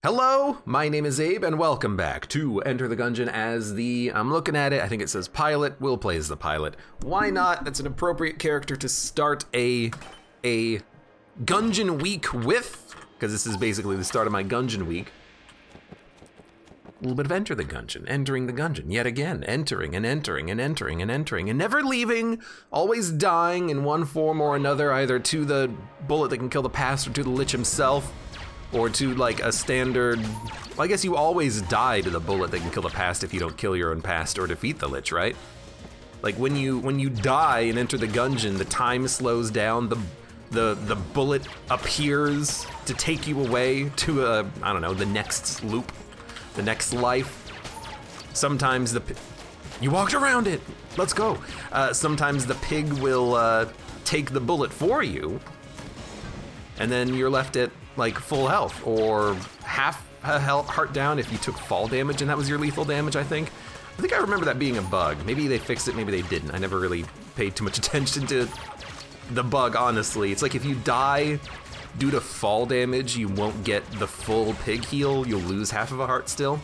Hello, my name is Abe, and welcome back to Enter the Gungeon as I'm looking at it, I think it says pilot. We'll play as the pilot. Why not? That's an appropriate character to start a Gungeon week with, because this is basically the start of my Gungeon week. A little bit of Enter the Gungeon, entering the Gungeon, yet again, entering and entering and entering and entering, and never leaving, always dying in one form or another, either to the bullet that can kill the past or to the Lich himself. Or to like a standard, well, I guess you always die to the bullet that can kill the past if you don't kill your own past or defeat the Lich, right? Like when you die and enter the Gungeon, the time slows down, the bullet appears to take you away to I don't know, the next loop, the next life. Sometimes you walked around it, let's go. Sometimes the pig will take the bullet for you, and then you're left at like full health or half a heart down if you took fall damage and that was your lethal damage, I think. I remember that being a bug. Maybe they fixed it, maybe they didn't. I never really paid too much attention to the bug, honestly. It's like if you die due to fall damage, you won't get the full pig heal. You'll lose half of a heart still.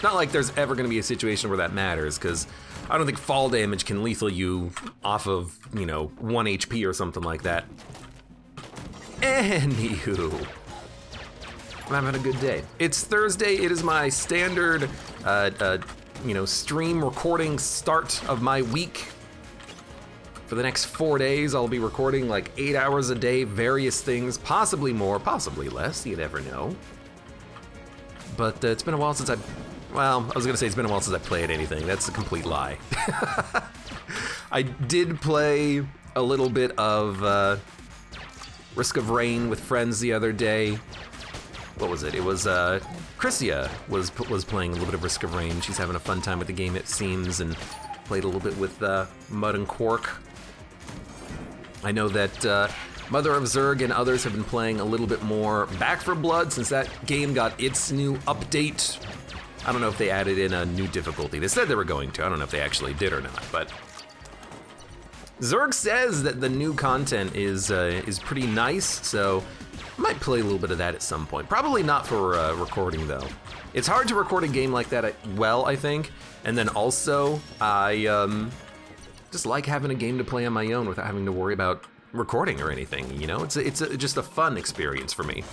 Not like there's ever gonna be a situation where that matters, because I don't think fall damage can lethal you off of, 1 HP or something like that. Anywho, I'm having a good day. It's Thursday, it is my standard, stream recording start of my week. For the next 4 days, I'll be recording like 8 hours a day, various things, possibly more, possibly less, you never know. But it's been a while since I was gonna say it's been a while since I played anything. That's a complete lie. I did play a little bit of, Risk of Rain with friends the other day. What was it? It was Chrissia was playing a little bit of Risk of Rain. She's having a fun time with the game, it seems, and played a little bit with Mud and Quark. I know that Mother of Zerg and others have been playing a little bit more Back 4 Blood since that game got its new update. I don't know if they added in a new difficulty. They said they were going to. I don't know if they actually did or not, but Zerg says that the new content is pretty nice, so I might play a little bit of that at some point. Probably not for recording though. It's hard to record a game like that I think. And then also, I just like having a game to play on my own without having to worry about recording or anything, It's just a fun experience for me.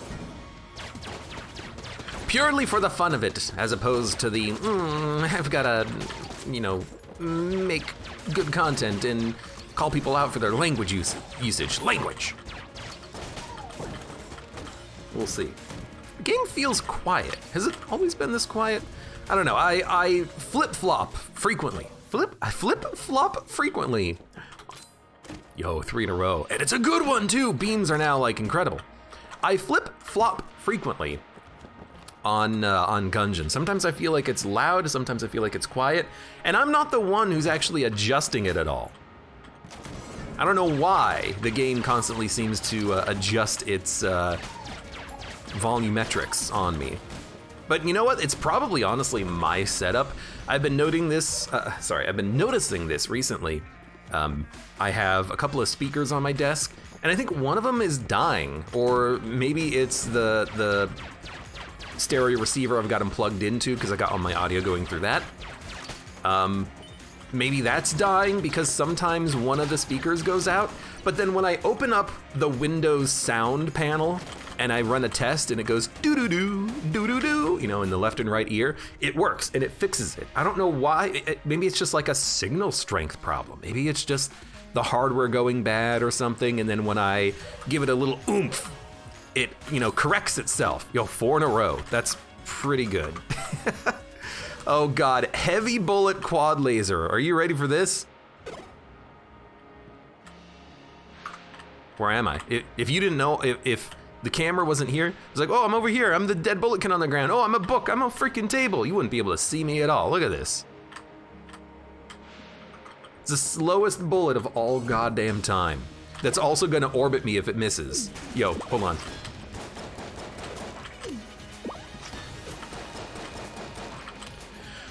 Purely for the fun of it, as opposed to the, I've gotta, make good content and call people out for their language usage. Language! We'll see. The game feels quiet. Has it always been this quiet? I don't know. I flip-flop frequently. I flip-flop frequently. Yo, 3 in a row. And it's a good one, too. Beams are now, incredible. I flip-flop frequently on Gungeon. Sometimes I feel like it's loud, sometimes I feel like it's quiet, and I'm not the one who's actually adjusting it at all. I don't know why the game constantly seems to adjust its volumetrics on me. But you know what? It's probably honestly my setup. I've been noticing this recently. I have a couple of speakers on my desk, and I think one of them is dying, or maybe it's the stereo receiver I've got them plugged into because I got all my audio going through that. Maybe that's dying because sometimes one of the speakers goes out, but then when I open up the Windows sound panel and I run a test and it goes doo-doo-doo, doo-doo-doo, in the left and right ear, it works and it fixes it. I don't know why. Maybe it's just like a signal strength problem. Maybe it's just the hardware going bad or something, and then when I give it a little oomph, it, corrects itself. 4 in a row. That's pretty good. Oh God, heavy bullet quad laser. Are you ready for this? Where am I? If you didn't know, if the camera wasn't here, it's like, oh, I'm over here. I'm the dead bullet on the ground. Oh, I'm a book. I'm a freaking table. You wouldn't be able to see me at all. Look at this. It's the slowest bullet of all goddamn time. That's also gonna orbit me if it misses. Yo, hold on.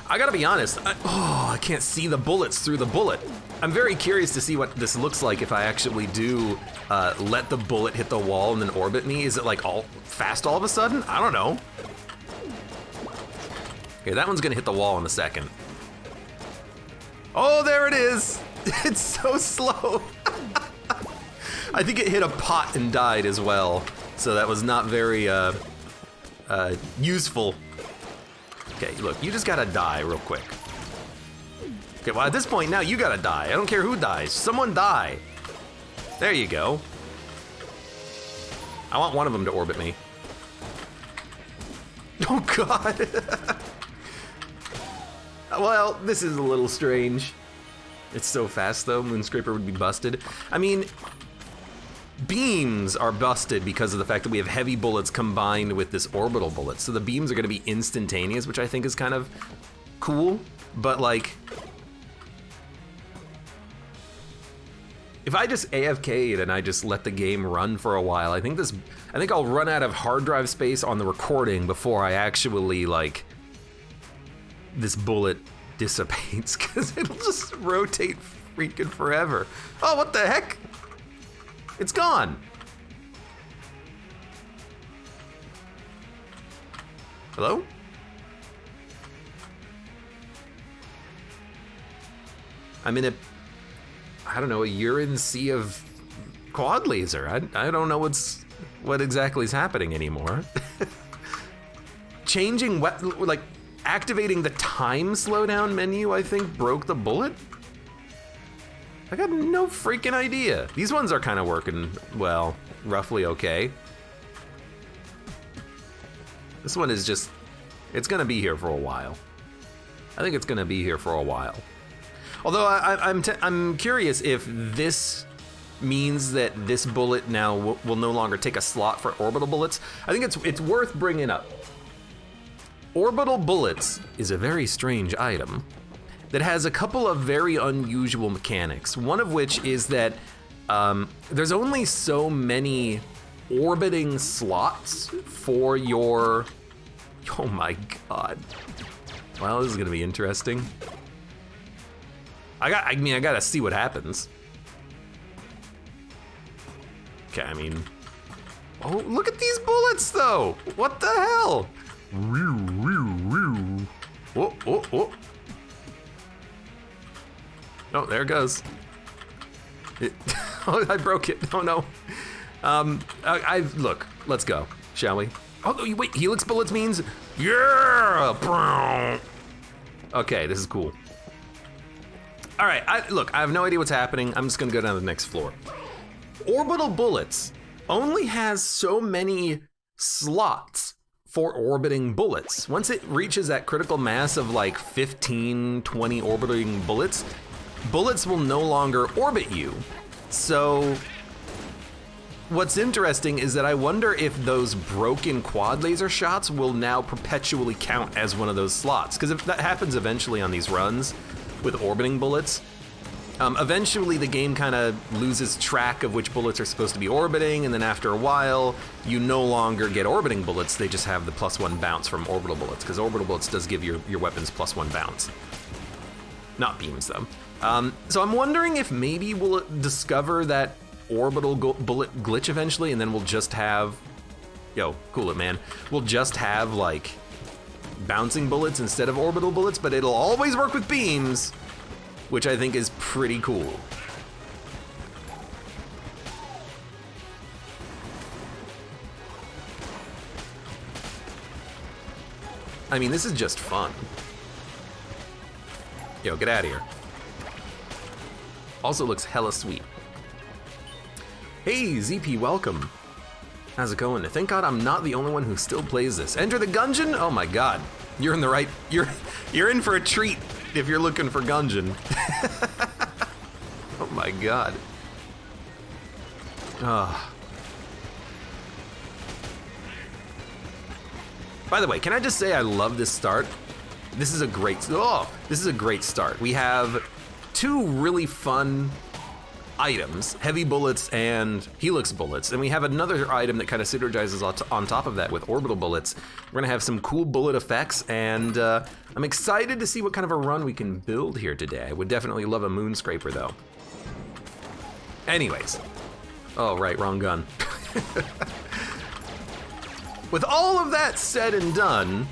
I gotta be honest, I can't see the bullets through the bullet. I'm very curious to see what this looks like if I actually do let the bullet hit the wall and then orbit me? Is it like all fast all of a sudden? I don't know. Okay, that one's gonna hit the wall in a second. Oh, there it is. It's so slow. I think it hit a pot and died as well. So that was not very useful. Okay, look, you just gotta die real quick. Okay, well at this point now you gotta die. I don't care who dies, someone die. There you go. I want one of them to orbit me. Oh God. Well, this is a little strange. It's so fast though, Moonscraper would be busted. I mean, beams are busted because of the fact that we have heavy bullets combined with this orbital bullet. So the beams are gonna be instantaneous, which I think is kind of cool, but like, if I just AFK'd and I just let the game run for a while, I think I'll run out of hard drive space on the recording before I actually like, this bullet dissipates, because it'll just rotate freaking forever. Oh, what the heck? It's gone. Hello? I'm in I don't know, a urine sea of quad laser. I don't know what exactly is happening anymore. Changing like activating the time slowdown menu, I think broke the bullet. I got no freaking idea. These ones are kind of working well, roughly okay. This one is just, it's gonna be here for a while. I think it's gonna be here for a while. Although I'm curious if this means that this bullet now will no longer take a slot for orbital bullets. I think it's worth bringing up. Orbital bullets is a very strange item that has a couple of very unusual mechanics. One of which is that there's only so many orbiting slots for your, oh my God. Well, this is gonna be interesting. I gotta see what happens. Okay, I mean, oh, look at these bullets though. What the hell? Whoa, whoa, whoa. Oh, there it goes. Oh, I broke it. Oh no. Look, let's go, shall we? Oh, wait, helix bullets means, yeah! Okay, this is cool. All right, look, I have no idea what's happening. I'm just gonna go down to the next floor. Orbital bullets only has so many slots for orbiting bullets. Once it reaches that critical mass of like 15, 20 orbiting bullets, bullets will no longer orbit you. So what's interesting is that I wonder if those broken quad laser shots will now perpetually count as one of those slots. Because if that happens eventually on these runs with orbiting bullets, eventually the game kind of loses track of which bullets are supposed to be orbiting, and then after a while, you no longer get orbiting bullets, they just have the +1 bounce from orbital bullets, because orbital bullets does give your weapons +1 bounce. Not beams though. So I'm wondering if maybe we'll discover that orbital bullet glitch eventually, and then we'll just have, yo, cool it man, we'll just have like bouncing bullets instead of orbital bullets, but it'll always work with beams, which I think is pretty cool. I mean, this is just fun. Yo, get out of here. Also looks hella sweet. Hey, ZP, welcome. How's it going? Thank God I'm not the only one who still plays this. Enter the Gungeon? Oh my God. You're in the right, you're in for a treat if you're looking for Gungeon. Oh my God. Oh. By the way, can I just say I love this start? This is a great start. We have two really fun items, heavy bullets and helix bullets, and we have another item that kind of synergizes on top of that with orbital bullets. We're gonna have some cool bullet effects, and I'm excited to see what kind of a run we can build here today. I would definitely love a moonscraper though. Anyways, Oh, right, wrong gun. With all of that said and done,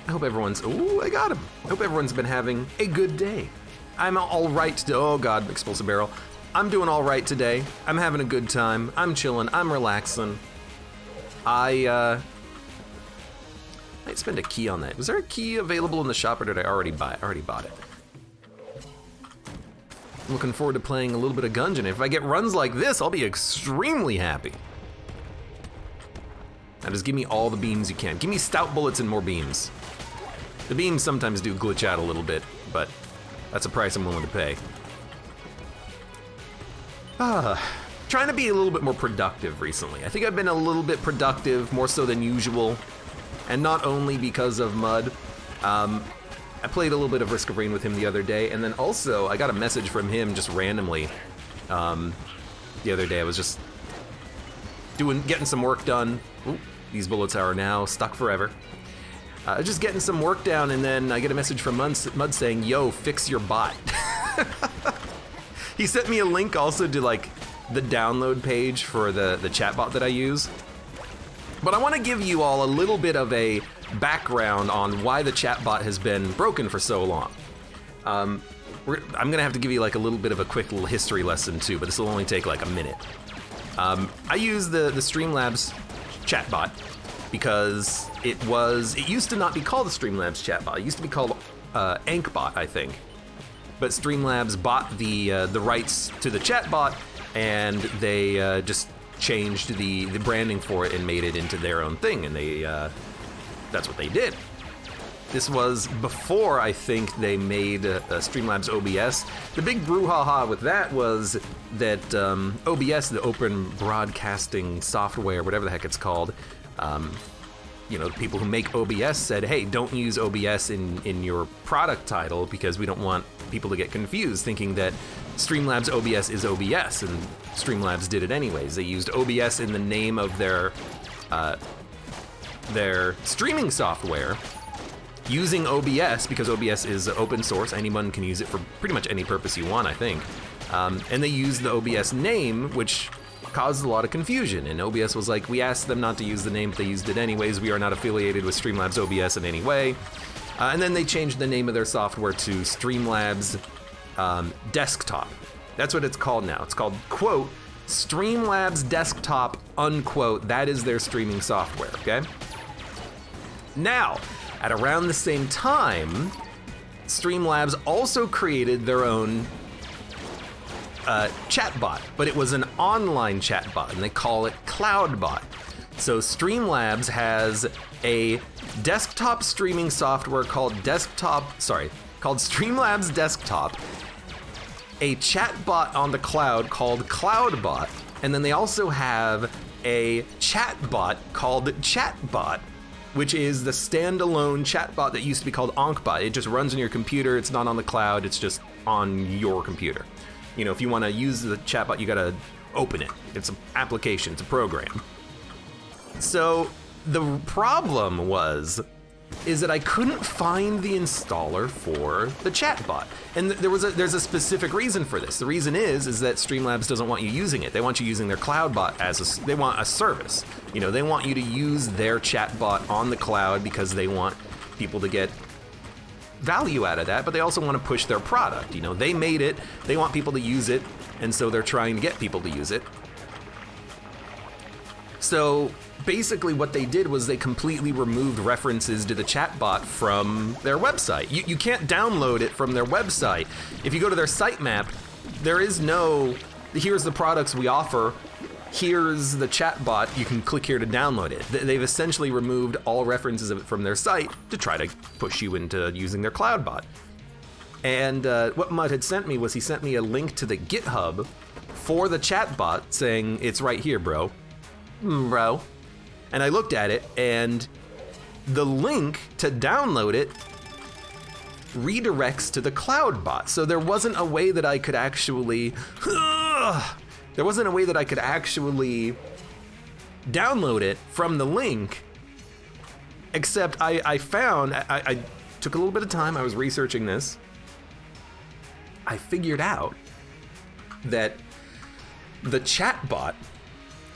I hope everyone's... Ooh, I got him. I hope everyone's been having a good day. I'm all right today. Oh, God, explosive barrel. I'm doing all right today. I'm having a good time. I'm chilling. I'm relaxing. I might spend a key on that. Was there a key available in the shop, or did I already buy it? I already bought it. I'm looking forward to playing a little bit of Gungeon. If I get runs like this, I'll be extremely happy. Now just give me all the beams you can. Give me stout bullets and more beams. The beams sometimes do glitch out a little bit, but that's a price I'm willing to pay. Trying to be a little bit more productive recently. I think I've been a little bit productive, more so than usual, and not only because of Mud. I played a little bit of Risk of Rain with him the other day, and then also I got a message from him just randomly the other day. I was just getting some work done. Ooh, these bullets are now stuck forever. Just getting some work done, and then I get a message from Mud saying, "Yo, fix your bot." He sent me a link also to like the download page for the chatbot that I use. But I want to give you all a little bit of a background on why the chatbot has been broken for so long. I'm gonna have to give you like a little bit of a quick little history lesson too, but this will only take like a minute. I use the Streamlabs chatbot because it used to not be called the Streamlabs chatbot. It used to be called AnkBot, I think. But Streamlabs bought the rights to the chatbot, and they just changed the branding for it and made it into their own thing, and that's what they did. This was before, I think, they made Streamlabs OBS. The big brouhaha with that was that OBS, the Open Broadcasting Software, whatever the heck it's called, you know, the people who make OBS said, hey, don't use OBS in your product title because we don't want people to get confused thinking that Streamlabs OBS is OBS, and Streamlabs did it anyways. They used OBS in the name of their streaming software, using OBS because OBS is open source. Anyone can use it for pretty much any purpose you want, I think. And they used the OBS name, which caused a lot of confusion. And OBS was like, we asked them not to use the name, but they used it anyways. We are not affiliated with Streamlabs OBS in any way. And then they changed the name of their software to Streamlabs Desktop. That's what it's called now. It's called, quote, Streamlabs Desktop, unquote. That is their streaming software, okay? Now, at around the same time, Streamlabs also created their own chatbot, but it was an online chatbot, and they call it CloudBot. So Streamlabs has a desktop streaming software called Streamlabs Desktop, a chatbot on the cloud called CloudBot, and then they also have a chatbot called ChatBot, which is the standalone chatbot that used to be called AnkBot. It just runs on your computer. It's not on the cloud. It's just on your computer. You know, if you want to use the chatbot, you got to open it. It's an application. It's a program. So the problem is that I couldn't find the installer for the chatbot, and there's a specific reason for this. The reason is that Streamlabs doesn't want you using it. They want you using their CloudBot they want a service. You know, they want you to use their chatbot on the cloud because they want people to get value out of that, but they also want to push their product. You know, they made it, they want people to use it, and so they're trying to get people to use it. So basically what they did was they completely removed references to the chatbot from their website. You can't download it from their website. If you go to their sitemap, there is no, here's the products we offer, here's the chatbot, you can click here to download it. They've essentially removed all references of it from their site to try to push you into using their CloudBot. And what Mud had sent me was he sent me a link to the GitHub for the chatbot saying, it's right here, bro. Bro. And I looked at it, and the link to download it redirects to the CloudBot. So there wasn't a way that I could actually, download it from the link, except I found, I took a little bit of time, I was researching this. I figured out that the chatbot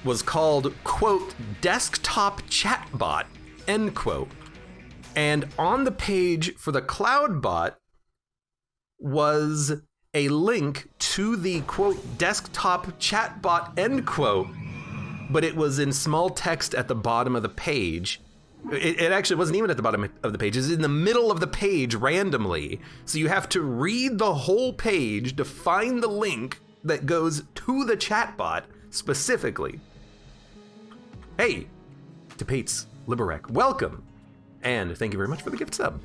was called, quote, desktop chatbot, end quote. And on the page for the CloudBot was a link to the, quote, desktop chatbot, end quote, but it was in small text at the bottom of the page. It actually wasn't even at the bottom of the page. It's in the middle of the page randomly. So you have to read the whole page to find the link that goes to the chatbot specifically. Hey, to Pates Liberec, welcome. And thank you very much for the gift sub.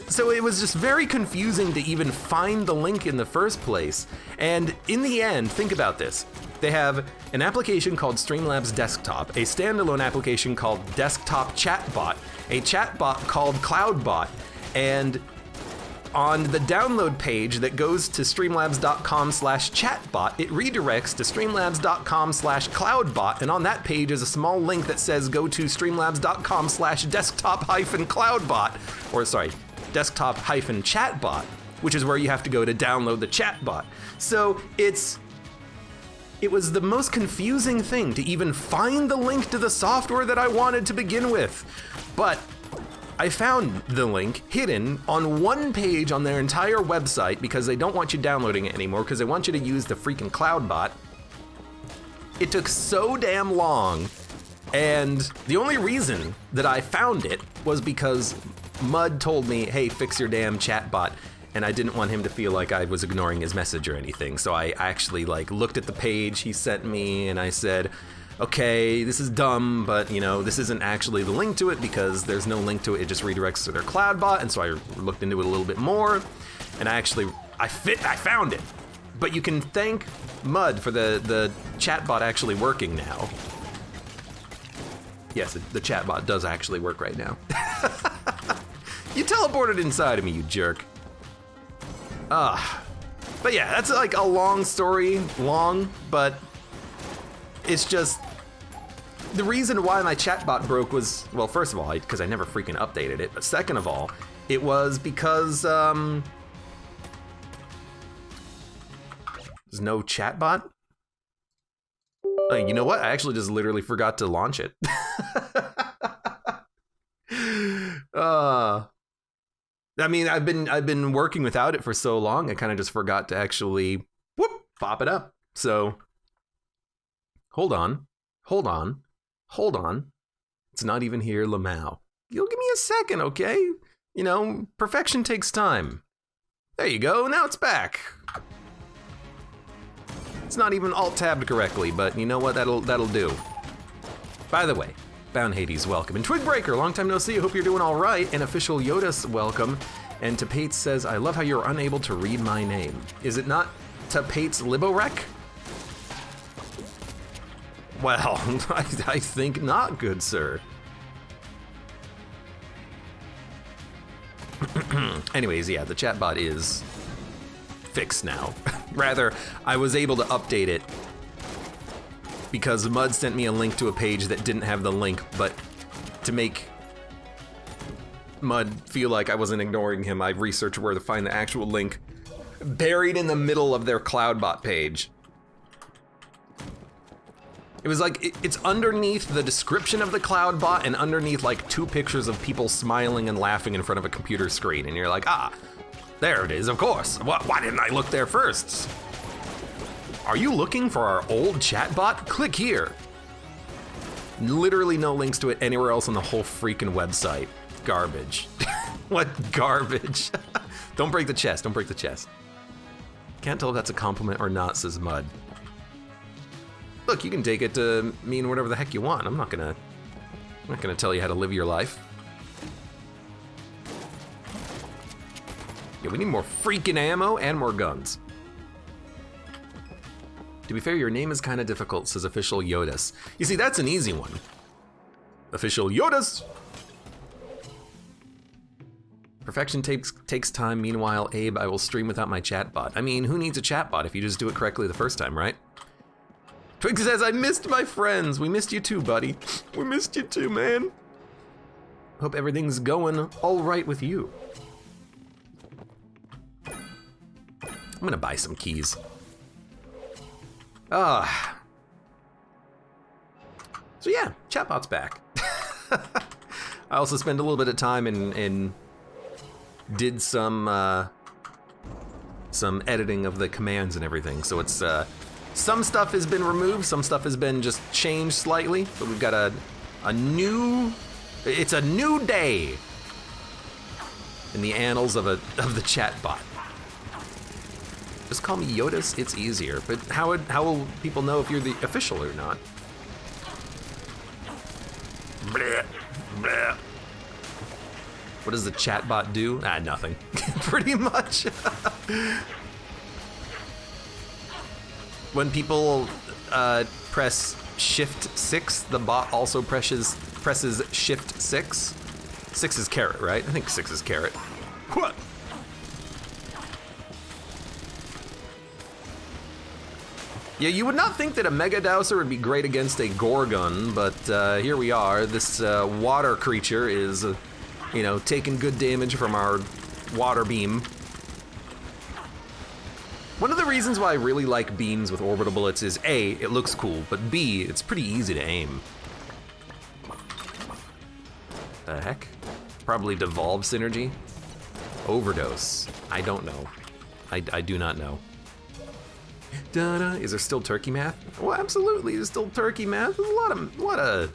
So it was just very confusing to even find the link in the first place. And in the end, think about this. They have an application called Streamlabs Desktop, a standalone application called Desktop Chatbot, a chatbot called CloudBot, and on the download page that goes to streamlabs.com/chatbot, it redirects to streamlabs.com/cloudbot, and on that page is a small link that says go to streamlabs.com/desktop-cloudbot, or sorry, desktop-chatbot, which is where you have to go to download the chatbot. So it was the most confusing thing to even find the link to the software that I wanted to begin with. But I found the link hidden on one page on their entire website because they don't want you downloading it anymore because they want you to use the freaking CloudBot. It took so damn long, and the only reason that I found it was because Mud told me, hey, fix your damn chatbot, and I didn't want him to feel like I was ignoring his message or anything. So I actually looked at the page he sent me and I said, okay, this is dumb, but this isn't actually the link to it because there's no link to it. It just redirects to their CloudBot. And so I looked into it a little bit more, and I found it. But you can thank Mud for the chatbot actually working now. Yes, the chatbot does actually work right now. You teleported inside of me, you jerk. But yeah, that's like a long story, but it's just, the reason why my chatbot broke was, well, first of all, because I never freaking updated it, but second of all, it was because there's no chatbot. Oh, you know what? I actually just literally forgot to launch it. I mean, I've been working without it for so long, I kind of just forgot to actually pop it up. So hold on. It's not even here, Lamau. You'll give me a second, okay? Perfection takes time. There you go, now it's back. It's not even alt-tabbed correctly, but you know what, that'll do. By the way, Bound Hades, welcome. And Twigbreaker, long time no see, I hope you're doing all right. And Official Yodas, welcome. And Tapates says, I love how you're unable to read my name. Is it not Tapates Liborek? Well, I think not, good sir. Anyways, yeah, the chatbot is fixed now. Rather, I was able to update it because Mud sent me a link to a page that didn't have the link, but to make Mud feel like I wasn't ignoring him, I researched where to find the actual link buried in the middle of their CloudBot page. It was like, it's underneath the description of the CloudBot and underneath like 2 pictures of people smiling and laughing in front of a computer screen. And you're like, there it is, of course. Why didn't I look there first? Are you looking for our old chatbot? Click here. Literally no links to it anywhere else on the whole freaking website. Garbage. What garbage? Don't break the chest, don't break the chest. Can't tell if that's a compliment or not, says Mud. Look, you can take it to mean whatever the heck you want. I'm not gonna tell you how to live your life. Yeah, we need more freaking ammo and more guns. To be fair, your name is kind of difficult, says Official Yodas. You see, that's an easy one. Official Yodas! Perfection takes time. Meanwhile, Abe, I will stream without my chatbot. I mean, who needs a chatbot if you just do it correctly the first time, right? Twig says, I missed my friends. We missed you too, buddy. We missed you too, man. Hope everything's going all right with you. I'm gonna buy some keys. So yeah, chatbot's back. I also spent a little bit of time and did some editing of the commands and everything. So it's some stuff has been removed, some stuff has been just changed slightly. But we've got a new day in the annals of the chatbot. Just call me Yodas, it's easier. But how will people know if you're the official or not? Bleh, bleh. What does the chatbot do? Nothing. Pretty much. When people press Shift 6, the bot also presses Shift 6. 6 is carrot, right? I think 6 is carrot. What? Yeah, you would not think that a Mega Dowser would be great against a Gorgon, but here we are. This water creature is, taking good damage from our water beam. One of the reasons why I really like beams with orbital bullets is A, it looks cool, but B, it's pretty easy to aim. The heck? Probably devolve synergy? Overdose. I don't know. I do not know. Da-da. Is there still turkey math? Well, absolutely, there's still turkey math. There's a lot of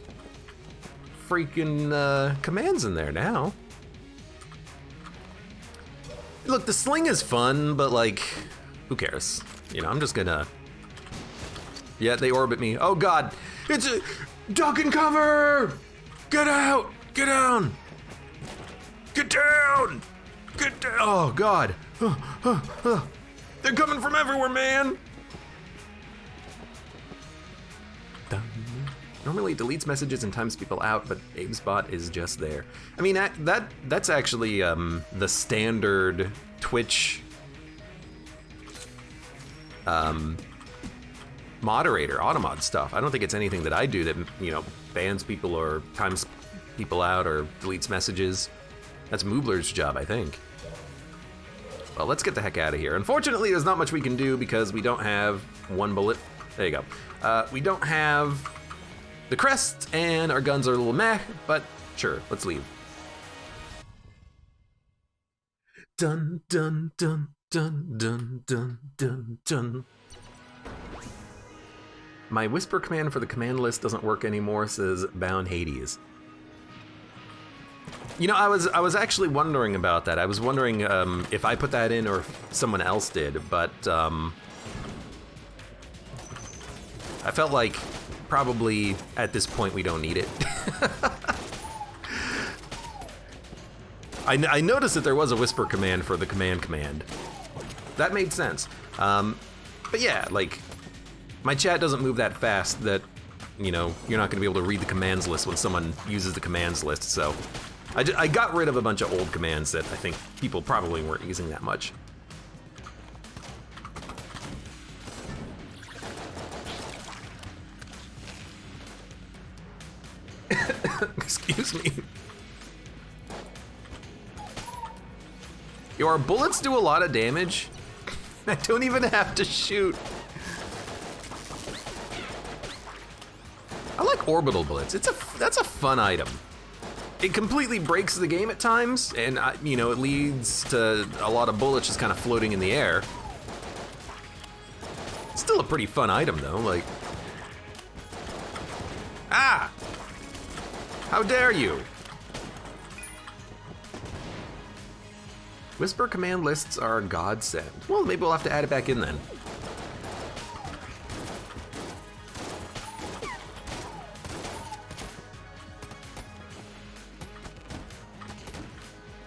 freaking commands in there now. Look, the sling is fun, but like, who cares? I'm just gonna... Yeah, they orbit me. Oh God, it's a duck and cover! Get out! Get down! Get down! Get down! Oh God. They're coming from everywhere, man! Normally it deletes messages and times people out, but Abe's bot is just there. I mean, that's actually the standard Twitch moderator, automod stuff. I don't think it's anything that I do that, bans people or times people out or deletes messages. That's Moobler's job, I think. Well, let's get the heck out of here. Unfortunately, there's not much we can do because we don't have one bullet. There you go. We don't have the crest, and our guns are a little meh, but sure, let's leave. Dun, dun, dun, dun, dun, dun, dun, dun. My whisper command for the command list doesn't work anymore, says Bound Hades. I was actually wondering about that. I was wondering if I put that in or if someone else did, but I felt like probably at this point we don't need it. I noticed that there was a whisper command for the command. That made sense. But yeah, like, my chat doesn't move that fast that, you're not going to be able to read the commands list when someone uses the commands list, so I got rid of a bunch of old commands that I think people probably weren't using that much. Excuse me. Our bullets do a lot of damage. I don't even have to shoot. I like orbital bullets. That's a fun item. It completely breaks the game at times, and it leads to a lot of bullets just kind of floating in the air. It's still a pretty fun item though, like... Ah! How dare you? Whisper command lists are a godsend. Well, maybe we'll have to add it back in then.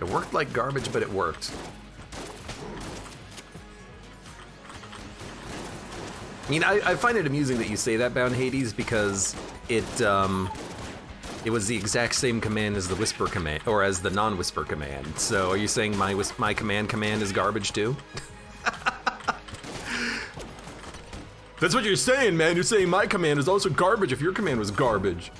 It worked like garbage, but it worked. I mean, I find it amusing that you say that, Bound Hades, because it was the exact same command as the whisper command, or as the non-whisper command. So are you saying my command is garbage too? That's what you're saying, man. You're saying my command is also garbage if your command was garbage.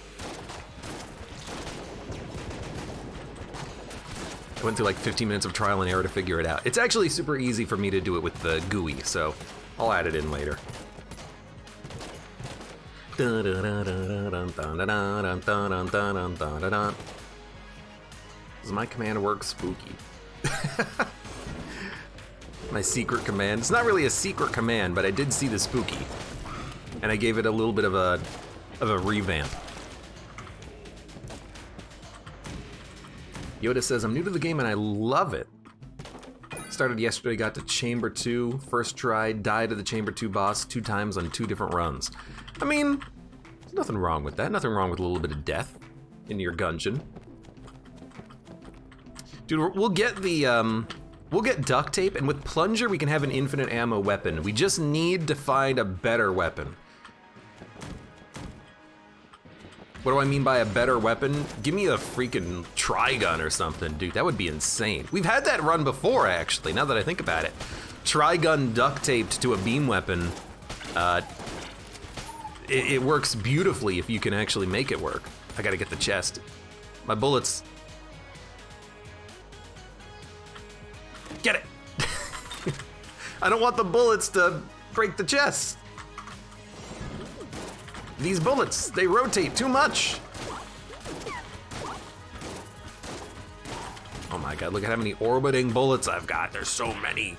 I went through like 15 minutes of trial and error to figure it out. It's actually super easy for me to do it with the GUI, so I'll add it in later. Does my command work spooky? My secret command. It's not really a secret command, but I did see the spooky. And I gave it a little bit of a revamp. Yoda says, I'm new to the game and I love it. Started yesterday, got to Chamber 2, first try, died to the Chamber 2 boss 2 times on 2 different runs. I mean, there's nothing wrong with that. Nothing wrong with a little bit of death in your gungeon. Dude, we'll get the, we'll get duct tape, and with plunger we can have an infinite ammo weapon. We just need to find a better weapon. What do I mean by a better weapon? Give me a freaking Trigun or something, dude. That would be insane. We've had that run before, actually, now that I think about it. Trigun duct taped to a beam weapon. It works beautifully if you can actually make it work. I gotta get the chest. My bullets. Get it! I don't want the bullets to break the chest. These bullets, they rotate too much. Oh my god, look at how many orbiting bullets I've got. There's so many.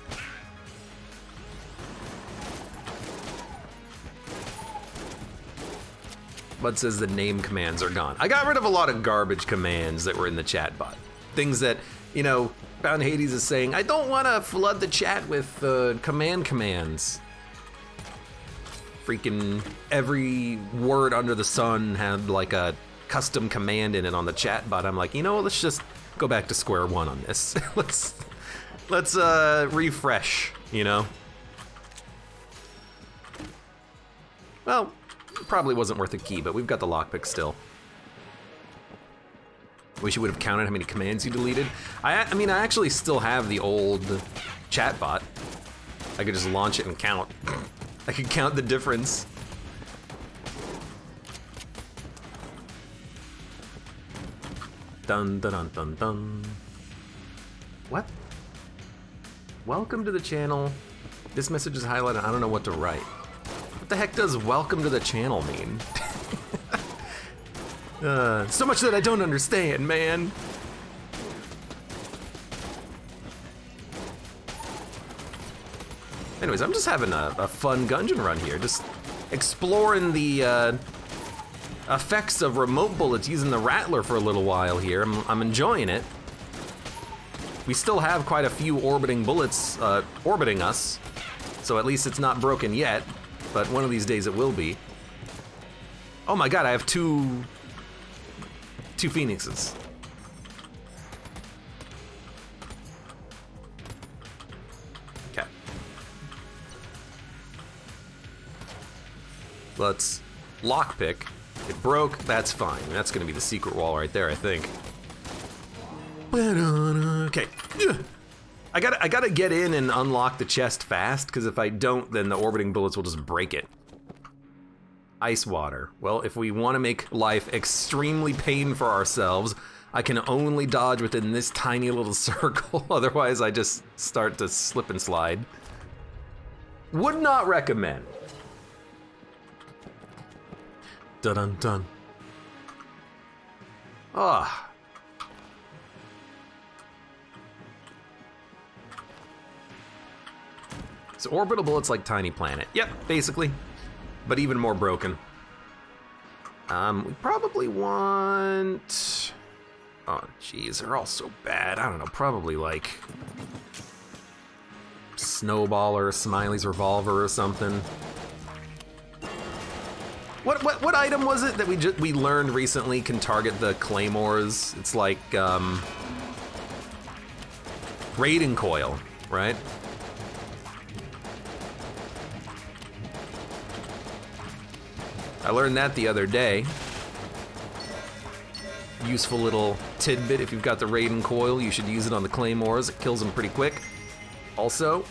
Bud says the name commands are gone. I got rid of a lot of garbage commands that were in the chat bot. Things that, you know, Bound Hades is saying, I don't want to flood the chat with commands. Freaking every word under the sun had like a custom command in it on the chat bot. I'm like, you know, let's just go back to square one on this. let's refresh, you know? Well, probably wasn't worth a key, but we've got the lockpick still. Wish you would have counted how many commands you deleted. I mean, I actually still have the old chat bot. I could just launch it and count. I could count the difference. Dun dun dun dun dun. What? Welcome to the channel. This message is highlighted. I don't know what to write. What the heck does welcome to the channel mean? So much that I don't understand, man. Anyways, I'm just having a fun gungeon run here, just exploring the effects of remote bullets using the Rattler for a little while here. I'm enjoying it. We still have quite a few orbiting bullets orbiting us, so at least it's not broken yet, but one of these days it will be. Oh my god, I have two Phoenixes. Okay. Let's lockpick. It broke, that's fine. That's gonna be the secret wall right there, I think. Okay. I gotta get in and unlock the chest fast, because if I don't, then the orbiting bullets will just break it. Ice water. Well, if we want to make life extremely pain for ourselves, I can only dodge within this tiny little circle. Otherwise, I just start to slip and slide. Would not recommend. Dun dun dun. Ah. So orbital bullets like Tiny Planet. Yep, basically. But even more broken. We probably want... Oh, geez, they're all so bad. I don't know, probably like... Snowballer, Smiley's Revolver or something. What item was it that we learned recently can target the claymores? It's like, Raiding Coil, right? I learned that the other day. Useful little tidbit. If you've got the Raiden Coil, you should use it on the claymores. It kills them pretty quick. Also,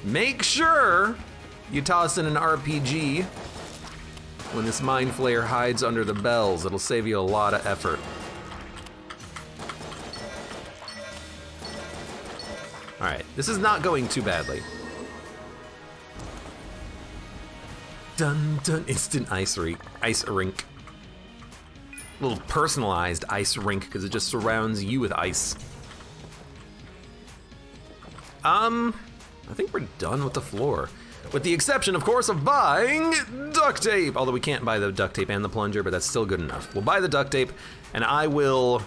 make sure you toss in an RPG when this Mind Flayer hides under the bells. It'll save you a lot of effort. All right, this is not going too badly. Dun dun, instant ice rink. Little personalized ice rink because it just surrounds you with ice. I think we're done with the floor. With the exception, of course, of buying duct tape. Although we can't buy the duct tape and the plunger, but that's still good enough. We'll buy the duct tape, and I will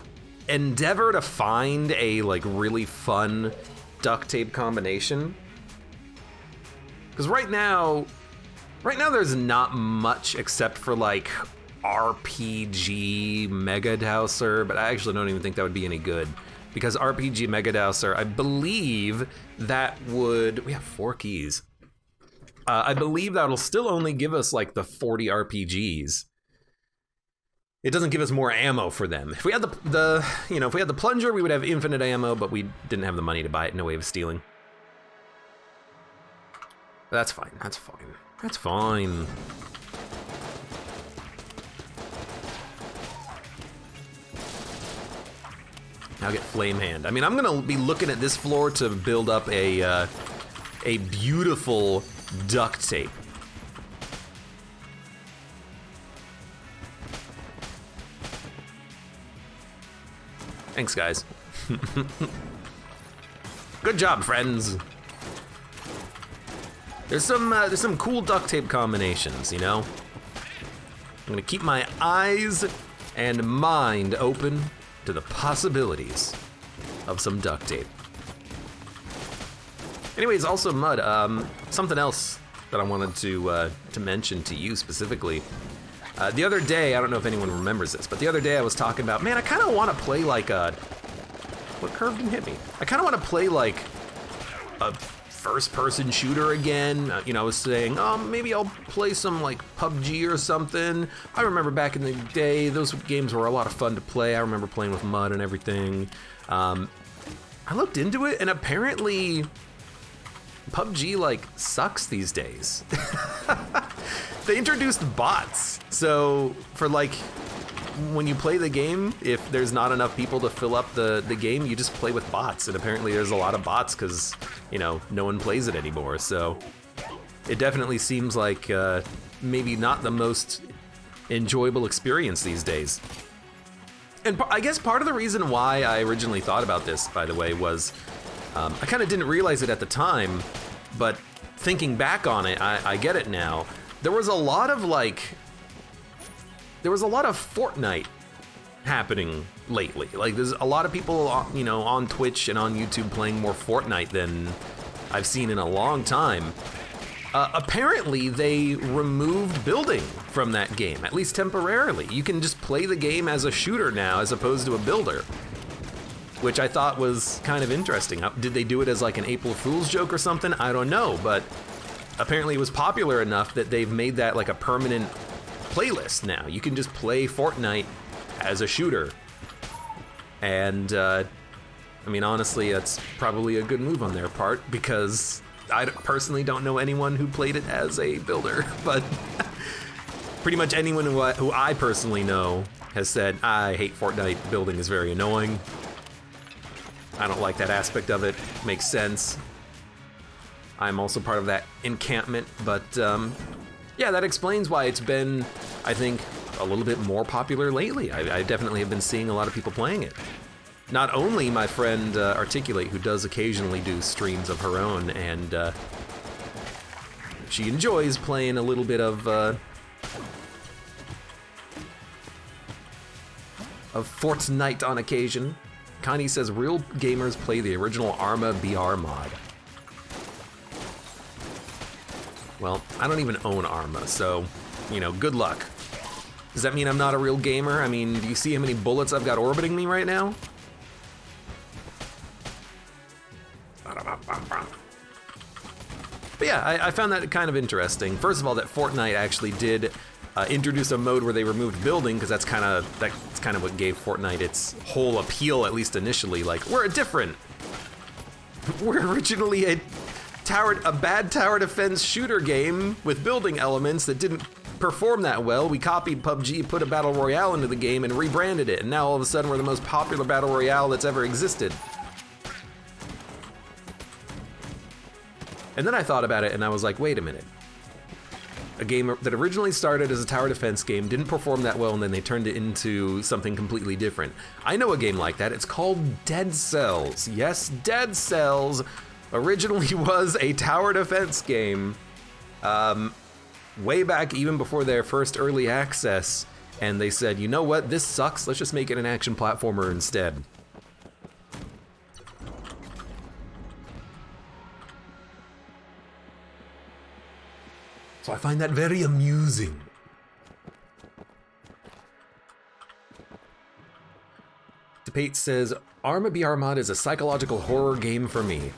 endeavor to find a like really fun duct tape combination. Because right now there's not much except for like RPG Mega Dowser, but I actually don't even think that would be any good. Because RPG Mega Dowser, I believe that would, we have 4 keys. I believe that'll still only give us like the 40 RPGs. It doesn't give us more ammo for them. If we had if we had the plunger, we would have infinite ammo, but we didn't have the money to buy it. No way of stealing. But that's fine. That's fine. That's fine. Now get Flame Hand. I mean, I'm gonna be looking at this floor to build up a beautiful duct tape. Thanks, guys. Good job, friends. There's some cool duct tape combinations, you know? I'm gonna keep my eyes and mind open to the possibilities of some duct tape. Anyways, also Mud, something else that I wanted to mention to you specifically. The other day, I don't know if anyone remembers this, but the other day I was talking about, man, I kind of want to play like a, what curve didn't hit me? I kind of want to play like a first-person shooter again. You know, I was saying, oh, maybe I'll play some like PUBG or something. I remember back in the day, those games were a lot of fun to play. I remember playing with Mud and everything. I looked into it, and apparently PUBG like sucks these days. They introduced bots, so for like when you play the game, if there's not enough people to fill up the game, you just play with bots, and apparently there's a lot of bots because, you know, no one plays it anymore. So it definitely seems like maybe not the most enjoyable experience these days. And I guess part of the reason why I originally thought about this, by the way, was I kind of didn't realize it at the time, but thinking back on it, I get it now. There was a lot of Fortnite happening lately. Like, there's a lot of people, you know, on Twitch and on YouTube playing more Fortnite than I've seen in a long time. Apparently, they removed building from that game, at least temporarily. You can just play the game as a shooter now, as opposed to a builder, which I thought was kind of interesting. Did they do it as like an April Fool's joke or something? I don't know, but apparently it was popular enough that they've made that like a permanent playlist now. You can just play Fortnite as a shooter. And I mean, honestly, that's probably a good move on their part, because I personally don't know anyone who played it as a builder, but pretty much anyone who I personally know has said, I hate Fortnite, building is very annoying. I don't like that aspect of it. Makes sense. I'm also part of that encampment, but yeah, that explains why it's been, I think, a little bit more popular lately. I definitely have been seeing a lot of people playing it. Not only my friend Articulate, who does occasionally do streams of her own, and she enjoys playing a little bit of Fortnite on occasion. Connie says real gamers play the original Arma BR mod. Well, I don't even own Arma, so, you know, good luck. Does that mean I'm not a real gamer? I mean, do you see how many bullets I've got orbiting me right now? But yeah, I found that kind of interesting. First of all, that Fortnite actually did introduce a mode where they removed building, because that's kind of what gave Fortnite its whole appeal, at least initially. Like, we're originally a bad tower defense shooter game with building elements that didn't perform that well. We copied PUBG, put a battle royale into the game, and rebranded it, and now all of a sudden we're the most popular battle royale that's ever existed. And then I thought about it, and I was like, wait a minute. A game that originally started as a tower defense game, didn't perform that well, and then they turned it into something completely different. I know a game like that. It's called Dead Cells. Yes, Dead Cells originally was a tower defense game way back even before their first early access. And they said, you know what, this sucks, let's just make it an action platformer instead. So I find that very amusing. Debate says, Arma B Armada is a psychological horror game for me.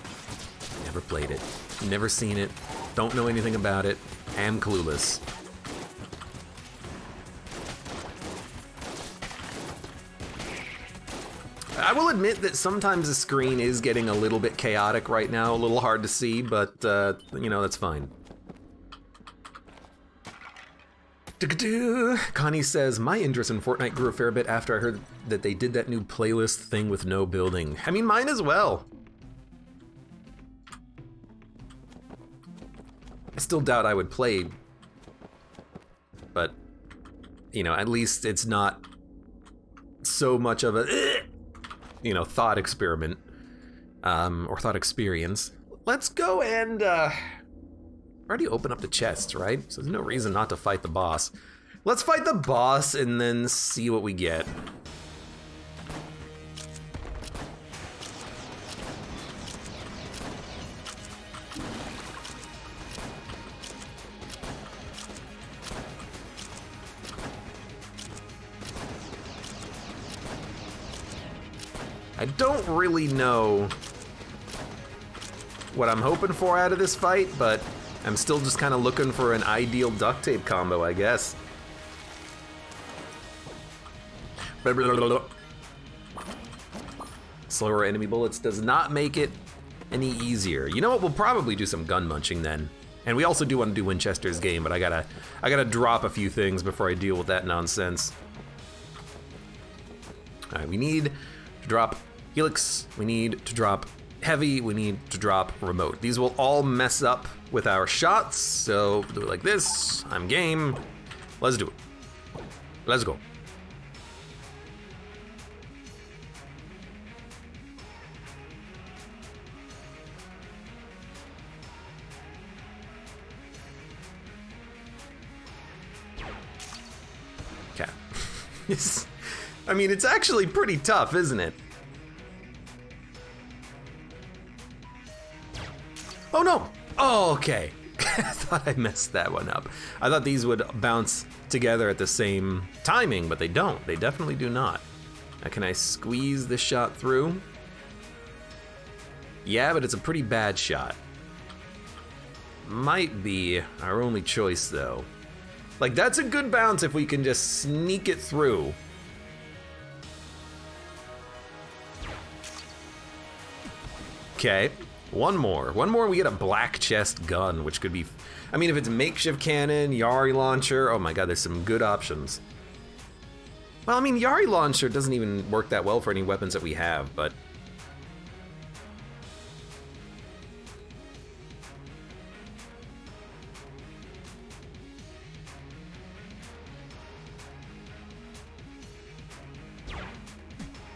Never played it, never seen it, don't know anything about it, am clueless. I will admit that sometimes the screen is getting a little bit chaotic right now, a little hard to see, but, you know, that's fine. Connie says, my interest in Fortnite grew a fair bit after I heard that they did that new playlist thing with no building. I mean, mine as well. I still doubt I would play, but, you know, at least it's not so much of a, you know, thought experiment, or thought experience. Let's go and, already open up the chests, right? So there's no reason not to fight the boss. Let's fight the boss and then see what we get. I don't really know what I'm hoping for out of this fight, but I'm still just kind of looking for an ideal duct tape combo, I guess. Slower enemy bullets does not make it any easier. You know what? We'll probably do some gun munching then. And we also do want to do Winchester's game, but I gotta drop a few things before I deal with that nonsense. All right, we need to drop Helix, we need to drop Heavy, we need to drop Remote. These will all mess up with our shots, so we'll do it like this. I'm game. Let's do it. Let's go. Okay. I mean, it's actually pretty tough, isn't it? Oh no! Oh, okay. I thought I messed that one up. I thought these would bounce together at the same timing, but they don't. They definitely do not. Now, can I squeeze this shot through? Yeah, but it's a pretty bad shot. Might be our only choice, though. Like, that's a good bounce if we can just sneak it through. Okay. One more, we get a black chest gun, which could be, I mean, if it's makeshift cannon, Yari launcher, oh my god, there's some good options. Well, I mean, Yari launcher doesn't even work that well for any weapons that we have, but.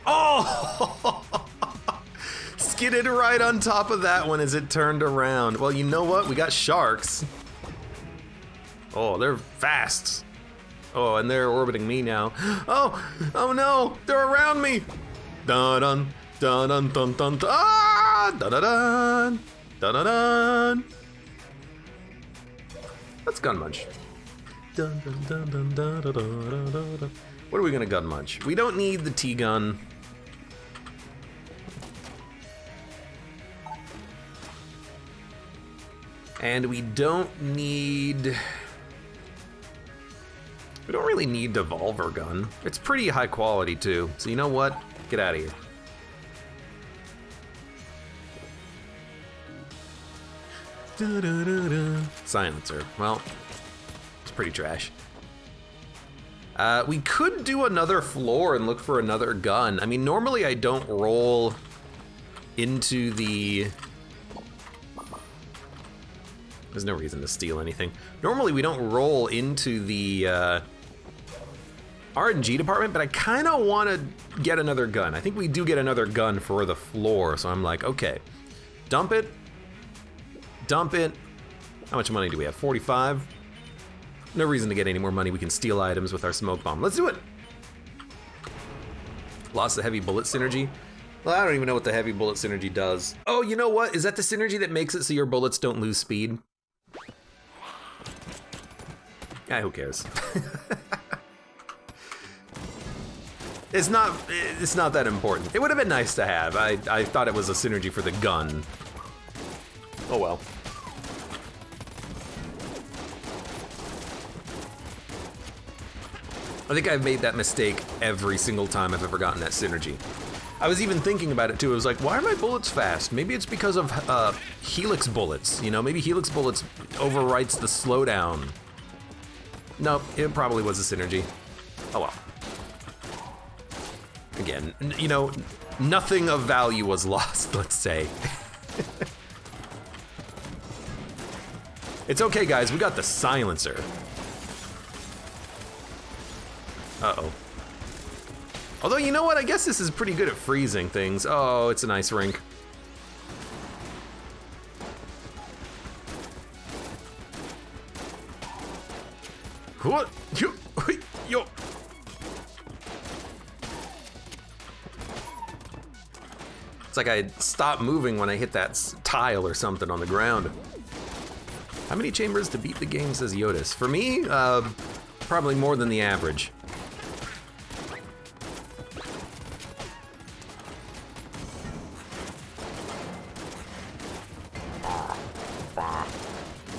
Oh! Skidded right on top of that one as it turned around. Well, you know what? We got sharks. Oh, they're fast. Oh, and they're orbiting me now. Oh, oh no, they're around me. Dun dun dun dun dun dun dun. Ah, dun dun dun dun dun dun. Let's gun munch. Dun dun dun dun dun dun dun dun dun. What are we gonna gun munch? We don't need the T-gun. And we don't really need Devolver gun. It's pretty high quality too. So you know what? Get out of here. Silencer. Well, it's pretty trash. We could do another floor and look for another gun. I mean, normally I don't roll into the There's no reason to steal anything. Normally we don't roll into the RNG department, but I kind of want to get another gun. I think we do get another gun for the floor, so I'm like, okay, dump it. Dump it. How much money do we have? 45? No reason to get any more money. We can steal items with our smoke bomb. Let's do it. Lost the heavy bullet synergy. Well, I don't even know what the heavy bullet synergy does. Oh, you know what? Is that the synergy that makes it so your bullets don't lose speed? Yeah, who cares? It's not that important. It would have been nice to have. I thought it was a synergy for the gun. Oh well. I think I've made that mistake every single time I've ever gotten that synergy. I was even thinking about it too. I was like, why are my bullets fast? Maybe it's because of Helix bullets. You know, maybe Helix bullets overwrites the slowdown. No, it probably was a synergy. Oh well. Again, you know, nothing of value was lost, let's say. It's okay, guys, we got the silencer. Uh-oh. Although, you know what? I guess this is pretty good at freezing things. Oh, it's an ice rink. What? Yo. It's like I stopped moving when I hit that tile or something on the ground. How many chambers to beat the game, says Yotis? For me, probably more than the average.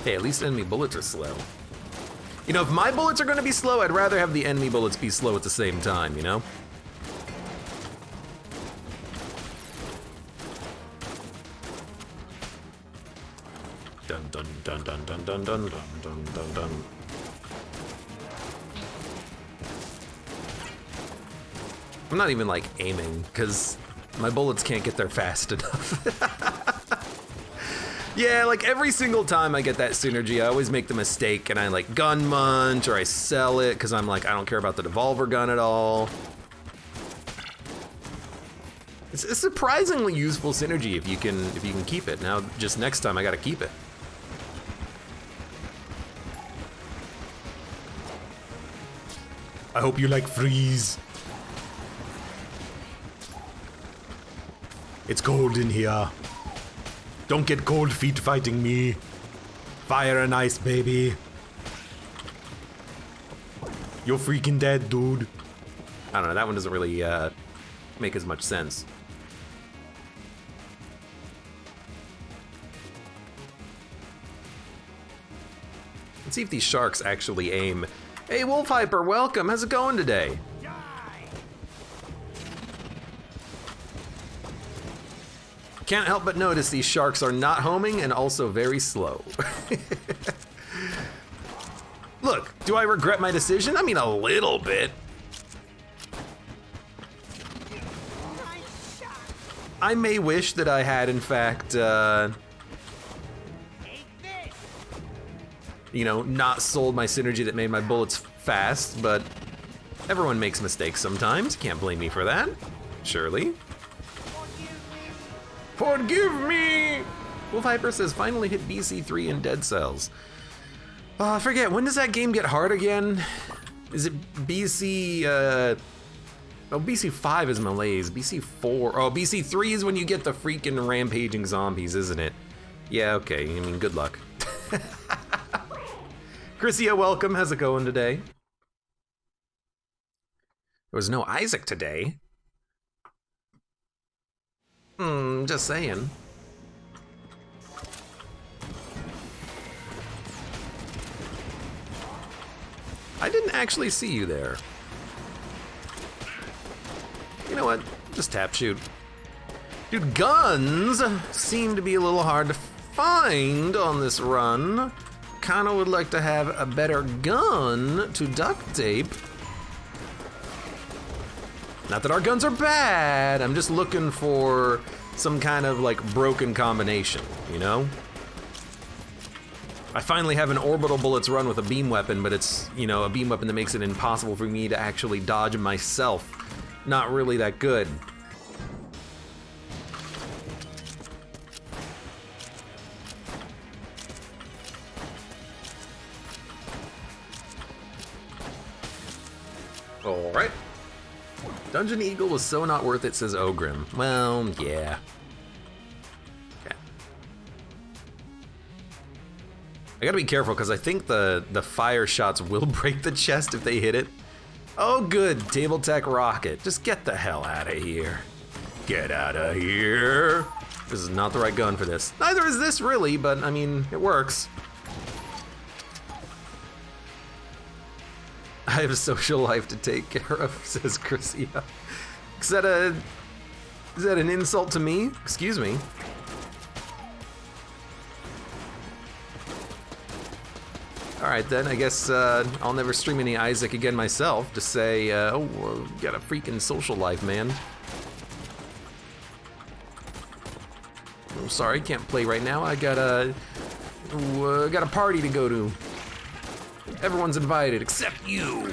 Hey, at least enemy bullets are slow. You know, if my bullets are gonna be slow, I'd rather have the enemy bullets be slow at the same time, you know? Dun dun dun dun dun dun dun dun dun dun. I'm not even like aiming, because my bullets can't get there fast enough. Yeah, like every single time I get that synergy, I always make the mistake and I like gun munch or I sell it because I'm like, I don't care about the devolver gun at all. It's a surprisingly useful synergy if you can keep it. Now, just next time I gotta keep it. I hope you like freeze. It's cold in here. Don't get cold feet fighting me. Fire and ice, baby. You're freaking dead, dude. I don't know, that one doesn't really make as much sense. Let's see if these sharks actually aim. Hey, Wolf Hyper, welcome. How's it going today? Can't help but notice these sharks are not homing and also very slow. Look, do I regret my decision? I mean, a little bit. I may wish that I had, in fact, you know, not sold my synergy that made my bullets fast, but everyone makes mistakes sometimes. Can't blame me for that, surely. Forgive me! Wolf Hyper says, finally hit BC3 in Dead Cells. I forget, when does that game get hard again? Is it BC, oh, BC5 is malaise, BC4, oh, BC3 is when you get the freaking rampaging zombies, isn't it? Yeah, okay, I mean, good luck. Chrissia, welcome, how's it going today? There was no Isaac today. Just saying. I didn't actually see you there. You know what? Just tap shoot. Dude, guns seem to be a little hard to find on this run. Kinda would like to have a better gun to duct tape. Not that our guns are bad, I'm just looking for some kind of like broken combination, you know? I finally have an orbital bullets run with a beam weapon, but it's, you know, a beam weapon that makes it impossible for me to actually dodge myself. Not really that good. Alright. Dungeon Eagle was so not worth it, says Ogrim. Well, yeah. Okay. I gotta be careful, because I think the fire shots will break the chest if they hit it. Oh good, Table Tech Rocket. Just get the hell out of here. Get out of here. This is not the right gun for this. Neither is this really, but I mean, it works. I have a social life to take care of, says Chrissy. Is that an insult to me? Excuse me. All right then, I guess I'll never stream any Isaac again myself. Just say, oh, you got a freaking social life, man. Oh, sorry, can't play right now. I got a party to go to. Everyone's invited except you.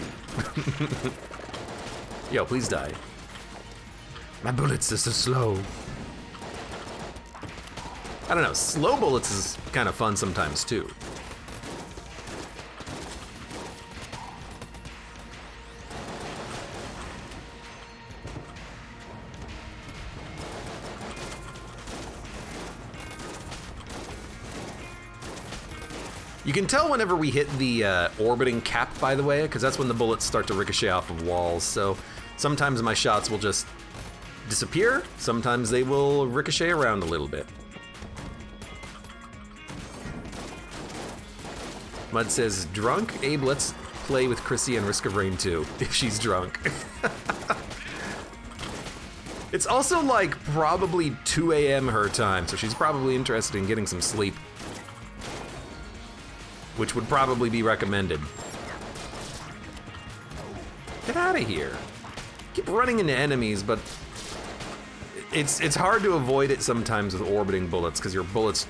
Yo, please die. My bullets are so slow. I don't know, slow bullets is kind of fun sometimes too. You can tell whenever we hit the orbiting cap, by the way, because that's when the bullets start to ricochet off of walls. So sometimes my shots will just disappear, sometimes they will ricochet around a little bit. Mud says, drunk? Abe, let's play with Chrissy and Risk of Rain 2, if she's drunk. It's also like probably 2 a.m. her time, so she's probably interested in getting some sleep. Which would probably be recommended. Get out of here. Keep running into enemies, but it's hard to avoid it sometimes with orbiting bullets, because your bullets,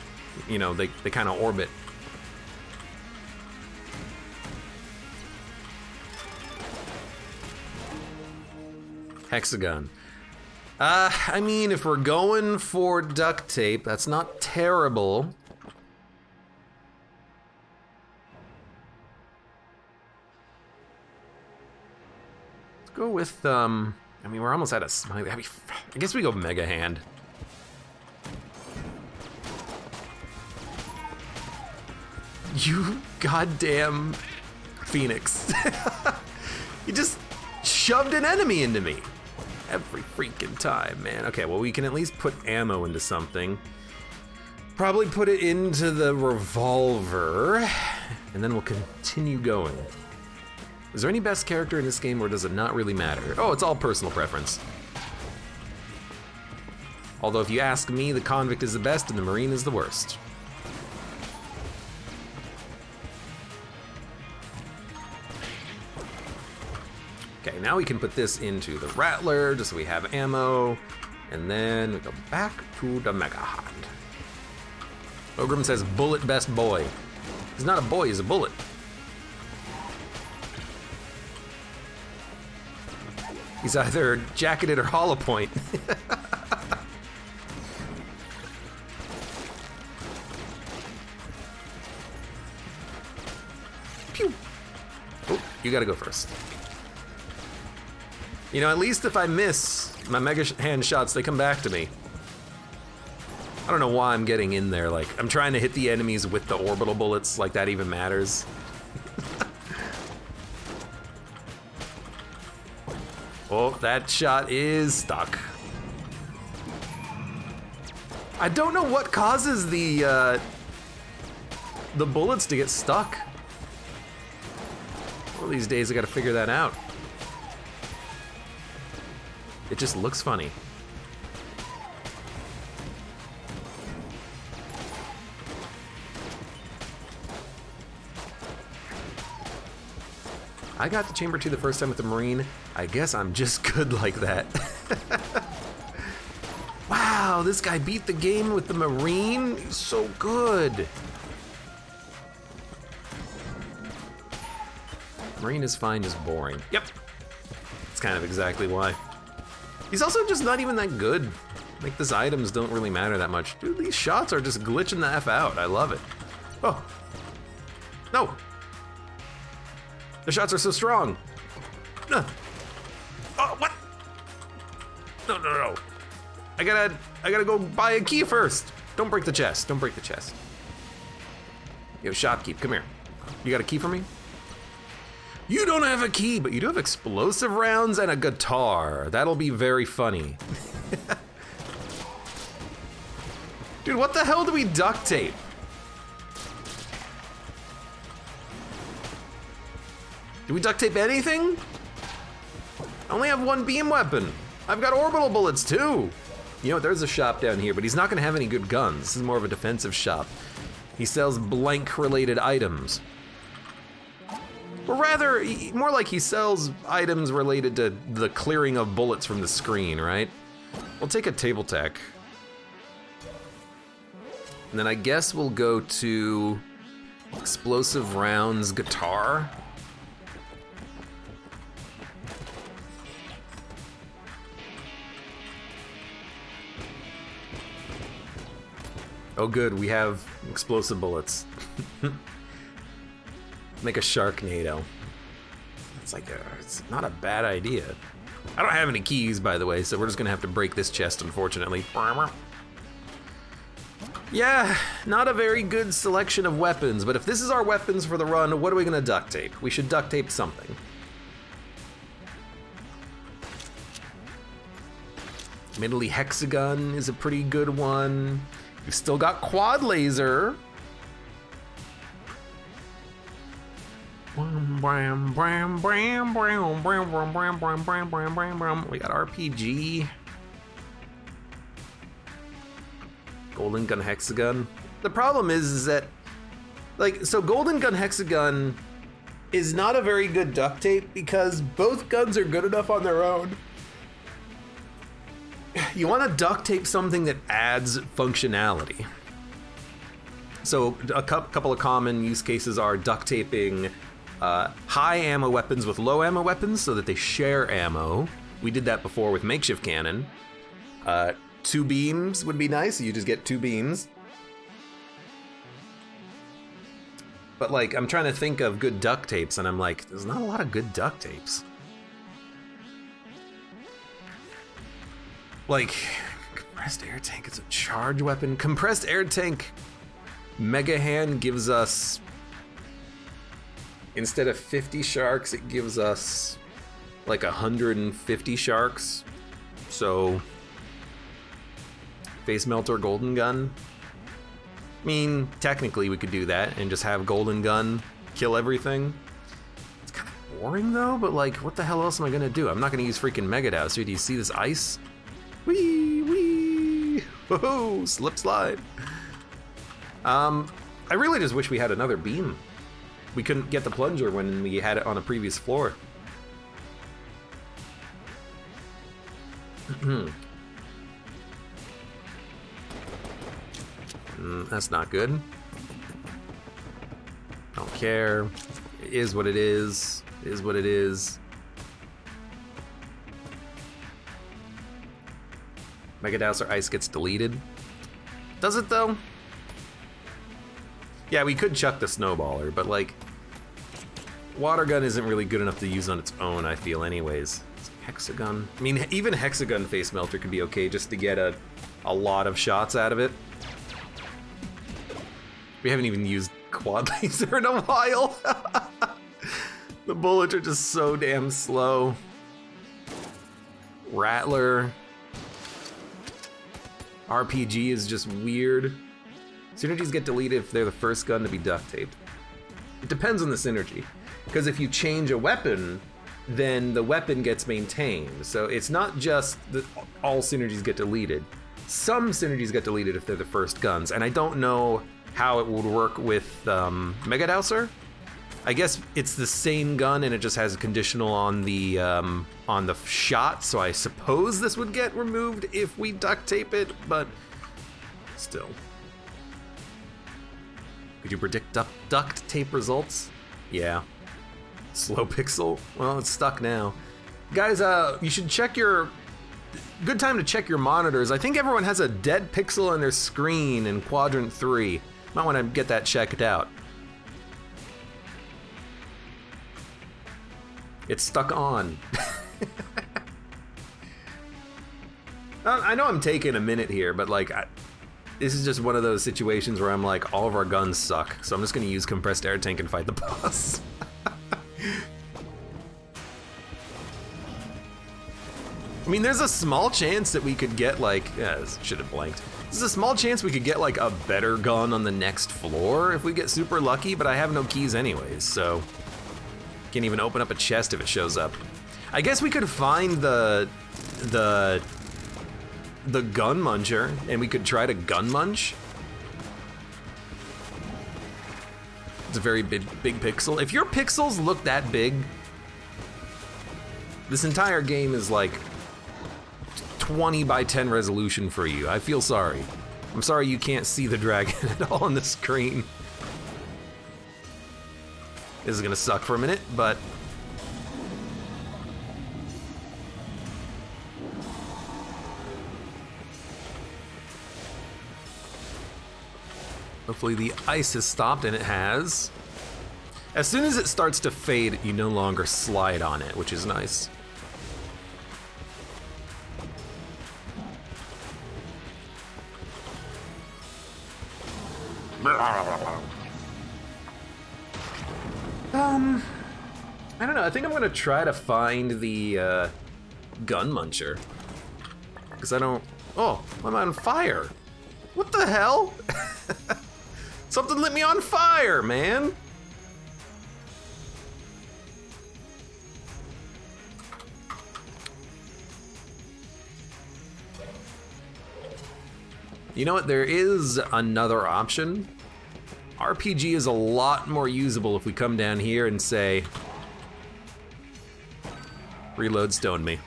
you know, they kind of orbit. Hexagon. I mean, if we're going for duct tape, that's not terrible. Go with, I mean, we're almost out of smiley. I guess we go Mega Hand. You goddamn Phoenix. You just shoved an enemy into me. Every freaking time, man. Okay, well, we can at least put ammo into something. Probably put it into the revolver, and then we'll continue going. Is there any best character in this game, or does it not really matter? Oh, it's all personal preference. Although if you ask me, the Convict is the best and the Marine is the worst. Okay, now we can put this into the Rattler, just so we have ammo, and then we go back to the Mega Hand. Ogrim says, bullet best boy. He's not a boy, he's a bullet. He's either jacketed or hollow point. Pew. Oh, you gotta go first. You know, at least if I miss my Mega Hand shots, they come back to me. I don't know why I'm getting in there. Like, I'm trying to hit the enemies with the orbital bullets, like that even matters. Oh, that shot is stuck. I don't know what causes the bullets to get stuck. One of these days I gotta figure that out. It just looks funny. I got to Chamber 2 the first time with the Marine. I guess I'm just good like that. Wow, this guy beat the game with the Marine? He's so good. Rain is fine, just boring. Yep. That's kind of exactly why. He's also just not even that good. Like, these items don't really matter that much. Dude, these shots are just glitching the F out. I love it. Oh. No. The shots are so strong. Oh, what? No. I gotta go buy a key first. Don't break the chest. Don't break the chest. Yo, shopkeep, come here. You got a key for me? You don't have a key, but you do have explosive rounds and a guitar. That'll be very funny. Dude, what the hell do we duct tape? Do we duct tape anything? I only have one beam weapon. I've got orbital bullets too. You know what, there's a shop down here, but he's not gonna have any good guns. This is more of a defensive shop. He sells blank-related items. Or rather, more like he sells items related to the clearing of bullets from the screen, right? We'll take a table tech. And then I guess we'll go to explosive rounds guitar. Oh good, we have explosive bullets. Make a Sharknado. It's not a bad idea. I don't have any keys, by the way, so we're just gonna have to break this chest, unfortunately. Yeah, not a very good selection of weapons, but if this is our weapons for the run, what are we gonna duct tape? We should duct tape something. Admittedly, hexagon is a pretty good one. We've still got quad laser. We got RPG. Golden gun hexagon. The problem is that, like, so golden gun hexagon is not a very good duct tape because both guns are good enough on their own. You want to duct tape something that adds functionality. So a couple of common use cases are duct taping high ammo weapons with low ammo weapons so that they share ammo. We did that before with makeshift cannon. 2 beams would be nice, you just get 2 beams. But like, I'm trying to think of good duct tapes and I'm like, there's not a lot of good duct tapes. Like, compressed air tank is a charge weapon. Compressed air tank Mega Hand gives us, instead of 50 sharks, it gives us like 150 sharks. So, face melter, golden gun. I mean, technically we could do that and just have golden gun kill everything. It's kind of boring though, but like, what the hell else am I gonna do? I'm not gonna use freaking MacLeod. Do you see this ice? Wee, wee, whoa, slip slide. I really just wish we had another beam. We couldn't get the plunger when we had it on a previous floor. That's not good. Don't care. It is what it is. It is what it is. Mega Dowser Ice gets deleted. Does it though? Yeah, we could chuck the snowballer, but like, water gun isn't really good enough to use on its own, I feel anyways. Hexagon. I mean, even hexagon face melter could be okay just to get a lot of shots out of it. We haven't even used quad laser in a while. The bullets are just so damn slow. Rattler. RPG is just weird. Synergies get deleted if they're the first gun to be duct taped. It depends on the synergy, because if you change a weapon, then the weapon gets maintained. So it's not just that all synergies get deleted. Some synergies get deleted if they're the first guns, and I don't know how it would work with Mega Dowser. I guess it's the same gun and it just has a conditional on the shot, so I suppose this would get removed if we duct tape it, but still. Could you predict duct tape results? Yeah. Slow pixel? Well, it's stuck now. Guys, you should check your... Good time to check your monitors. I think everyone has a dead pixel on their screen in quadrant 3. Might want to get that checked out. It's stuck on. I know I'm taking a minute here, but like, this is just one of those situations where I'm like, all of our guns suck, so I'm just gonna use compressed air tank and fight the boss. I mean, there's a small chance that we could get like, yeah, this should have blanked. There's a small chance we could get like a better gun on the next floor if we get super lucky, but I have no keys anyways, so can't even open up a chest if it shows up. I guess we could find the gun muncher and we could try to gun munch. It's a very big pixel. If your pixels look that big, this entire game is like 20 by 10 resolution for you. I feel sorry. I'm sorry you can't see the dragon at all on the screen. This is gonna suck for a minute, but hopefully the ice has stopped, and it has. As soon as it starts to fade, you no longer slide on it, which is nice. I don't know, I think I'm gonna try to find the gun muncher. Because I don't, oh, I'm on fire. What the hell? Something lit me on fire, man. You know what, there is another option. RPG is a lot more usable if we come down here and say, reload stone me.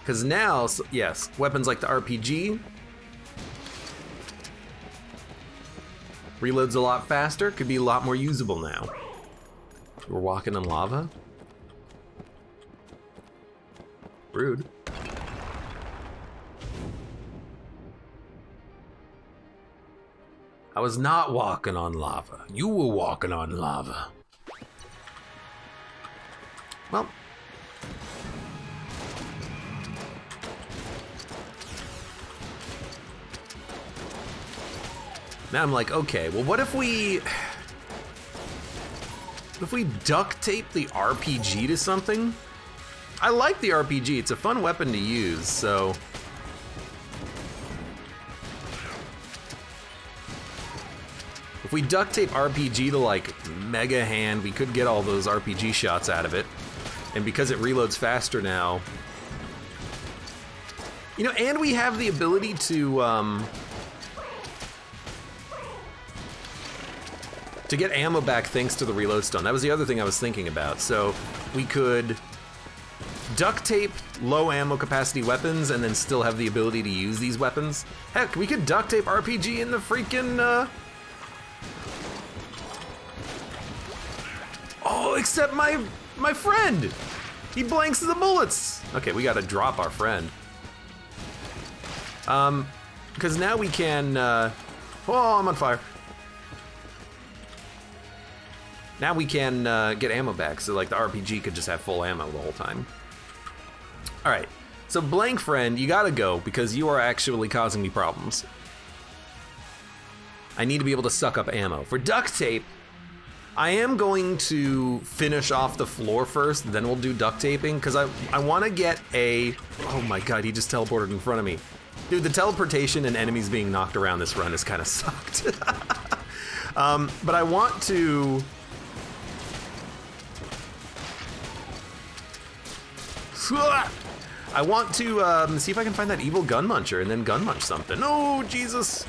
Because now, yes, weapons like the RPG, reloads a lot faster, could be a lot more usable now. We're walking in lava? Rude. I was not walking on lava. You were walking on lava. Well. Now I'm like, okay, well what if we duct tape the RPG to something? I like the RPG, it's a fun weapon to use, so. If we duct tape RPG to like Mega Hand, we could get all those RPG shots out of it. And because it reloads faster now, you know, and we have the ability to get ammo back thanks to the reload stone. That was the other thing I was thinking about. So we could duct tape low ammo capacity weapons and then still have the ability to use these weapons. Heck, we could duct tape RPG in the freaking oh, except my friend! He blanks the bullets! Okay, we gotta drop our friend. Because now we can, oh, I'm on fire. Now we can get ammo back, so like the RPG could just have full ammo the whole time. All right, so blank friend, you gotta go because you are actually causing me problems. I need to be able to suck up ammo. For duct tape, I am going to finish off the floor first, then we'll do duct taping, because I want to get a... Oh my god, he just teleported in front of me. Dude, the teleportation and enemies being knocked around this run has kind of sucked. But I want to... I want to see if I can find that evil gun muncher and then gun munch something. Oh, Jesus!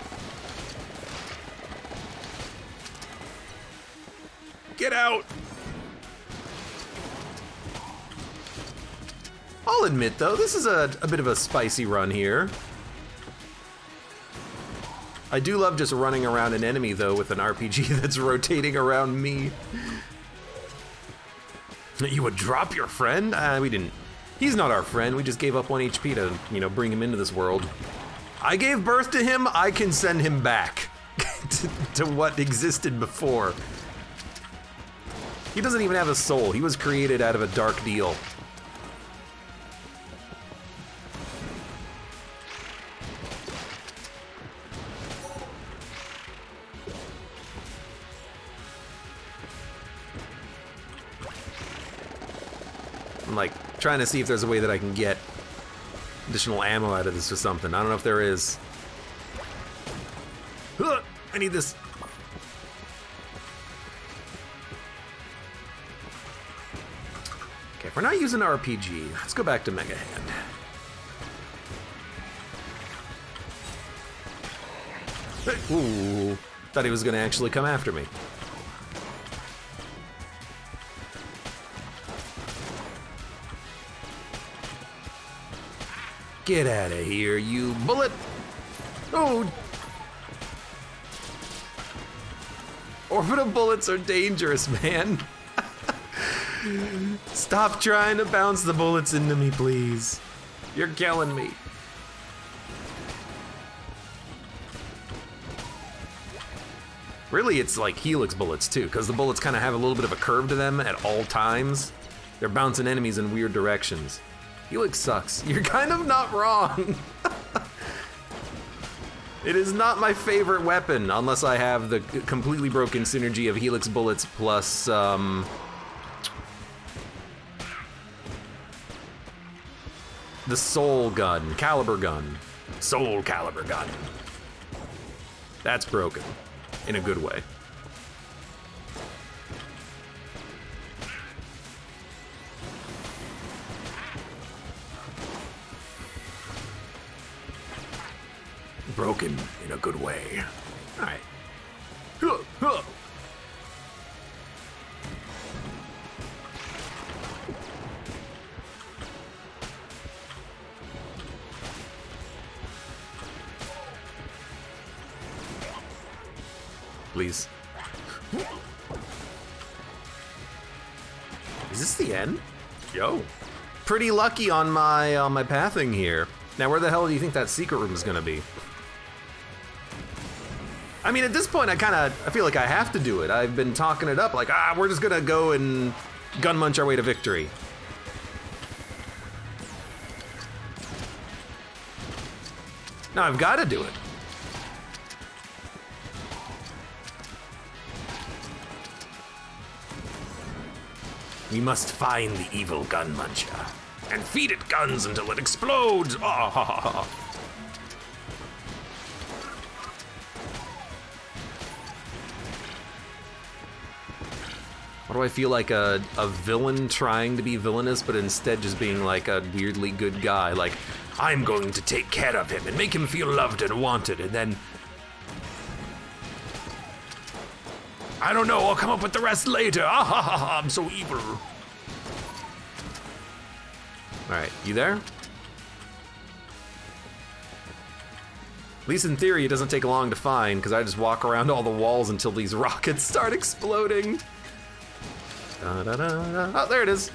Get out! I'll admit though, this is a bit of a spicy run here. I do love just running around an enemy, though, with an RPG that's rotating around me. You would drop your friend? We didn't. He's not our friend. We just gave up 1 HP to, you know, bring him into this world. I gave birth to him. I can send him back to what existed before. He doesn't even have a soul. He was created out of a dark deal. I'm like trying to see if there's a way that I can get additional ammo out of this or something. I don't know if there is. I need this. Okay, if we're not using RPG, let's go back to Mega Hand. Ooh, thought he was gonna actually come after me. Get out of here, you bullet! Oh! Orbital bullets are dangerous, man. Stop trying to bounce the bullets into me, please. You're killing me. Really, it's like Helix bullets, too, because the bullets kind of have a little bit of a curve to them at all times. They're bouncing enemies in weird directions. Helix sucks. You're kind of not wrong. It is not my favorite weapon, unless I have the completely broken synergy of Helix bullets plus, the Soul gun, Caliber gun. Soul Caliber gun. That's broken, in a good way. Broken in a good way. All right. Please. Is this the end? Yo. Pretty lucky on my pathing here. Now, where the hell do you think that secret room is gonna be? I mean, at this point, I feel like I have to do it. I've been talking it up like, we're just gonna go and gun munch our way to victory. No, I've gotta do it. We must find the evil gun muncher and feed it guns until it explodes. Oh, ha, ha, ha. Why do I feel like a villain trying to be villainous, but instead just being like a weirdly good guy? Like, I'm going to take care of him and make him feel loved and wanted, and then... I don't know, I'll come up with the rest later. Ah, ha, ha, ha, I'm so evil. All right, you there? At least in theory, it doesn't take long to find, because I just walk around all the walls until these rockets start exploding. Da, da, da, da. Oh, there it is.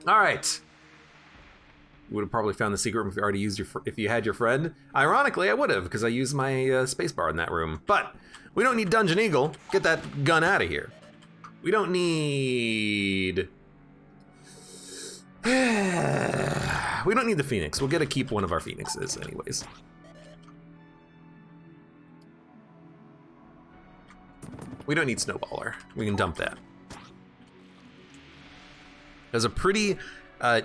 All right. You would have probably found the secret room if you already used if you had your friend. Ironically, I would have, because I used my spacebar in that room. But we don't need Dungeon Eagle. Get that gun out of here. We don't need... we don't need the Phoenix. We'll get to keep one of our Phoenixes anyways. We don't need Snowballer. We can dump that. There's a pretty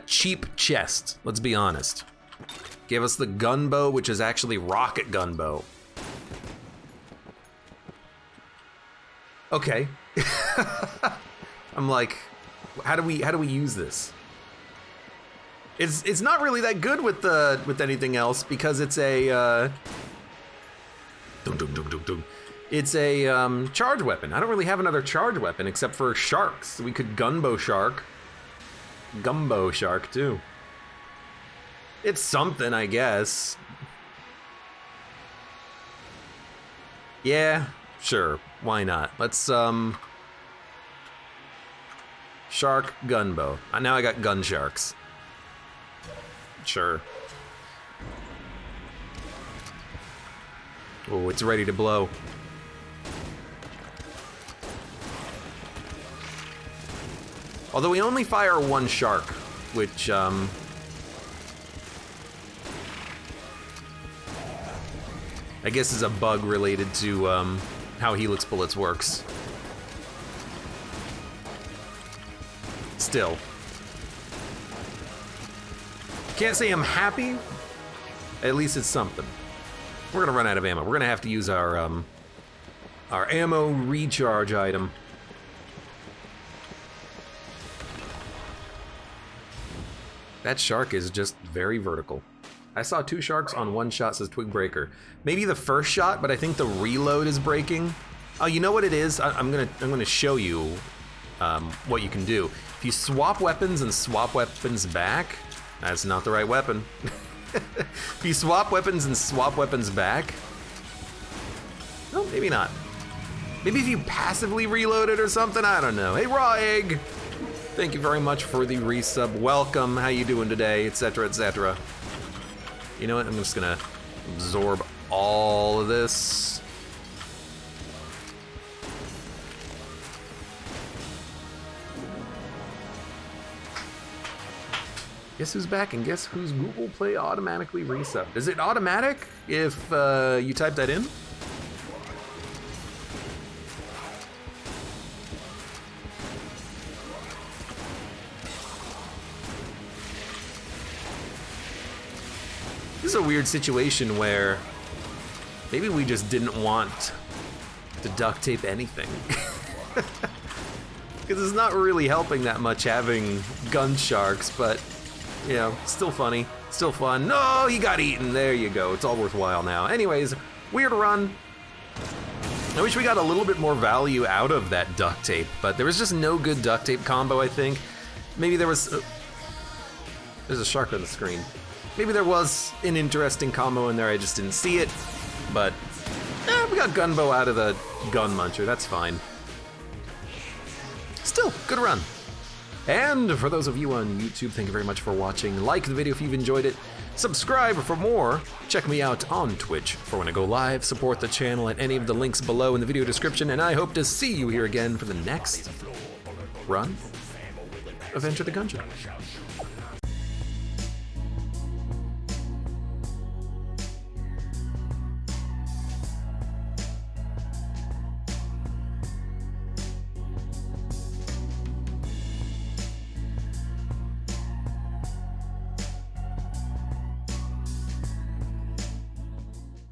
cheap chest, let's be honest. Gave us the gunbow, which is actually rocket gunbow. Okay. I'm like, how do we use this? It's not really that good with anything else because it's a it's a charge weapon. I don't really have another charge weapon except for sharks. We could gumbo shark too. It's something, I guess. Yeah, sure. Why not? Let's, Shark gunbow. Now I got gun sharks. Sure. Oh, it's ready to blow. Although we only fire one shark, which, I guess is a bug related to, how Helix Bullets works. Still. Can't say I'm happy. At least it's something. We're gonna run out of ammo. We're gonna have to use our ammo recharge item. That shark is just very vertical. I saw 2 sharks on 1 shot, says Twig Breaker. Maybe the first shot, but I think the reload is breaking. Oh, you know what it is? I'm gonna show you what you can do. If you swap weapons and swap weapons back, that's not the right weapon. If you swap weapons and swap weapons back, no, maybe not. Maybe if you passively reload it or something, I don't know. Hey, Raw Egg, thank you very much for the resub. Welcome, how you doing today, etc., etc. You know what, I'm just gonna absorb all of this. Guess who's back and guess whose Google Play automatically resubbed? Is it automatic if you type that in? This is a weird situation where maybe we just didn't want to duct tape anything. Because it's not really helping that much having gun sharks, but you know, still funny, still fun. No, he got eaten, there you go. It's all worthwhile now. Anyways, weird run. I wish we got a little bit more value out of that duct tape, but there was just no good duct tape combo, I think. Maybe there was, there's a shark on the screen. Maybe there was an interesting combo in there, I just didn't see it, but we got Gunbow out of the Gun Muncher, that's fine. Still, good run. And for those of you on YouTube, thank you very much for watching. Like the video if you've enjoyed it. Subscribe for more. Check me out on Twitch for when I go live. Support the channel at any of the links below in the video description, and I hope to see you here again for the next run of Enter the Gungeon.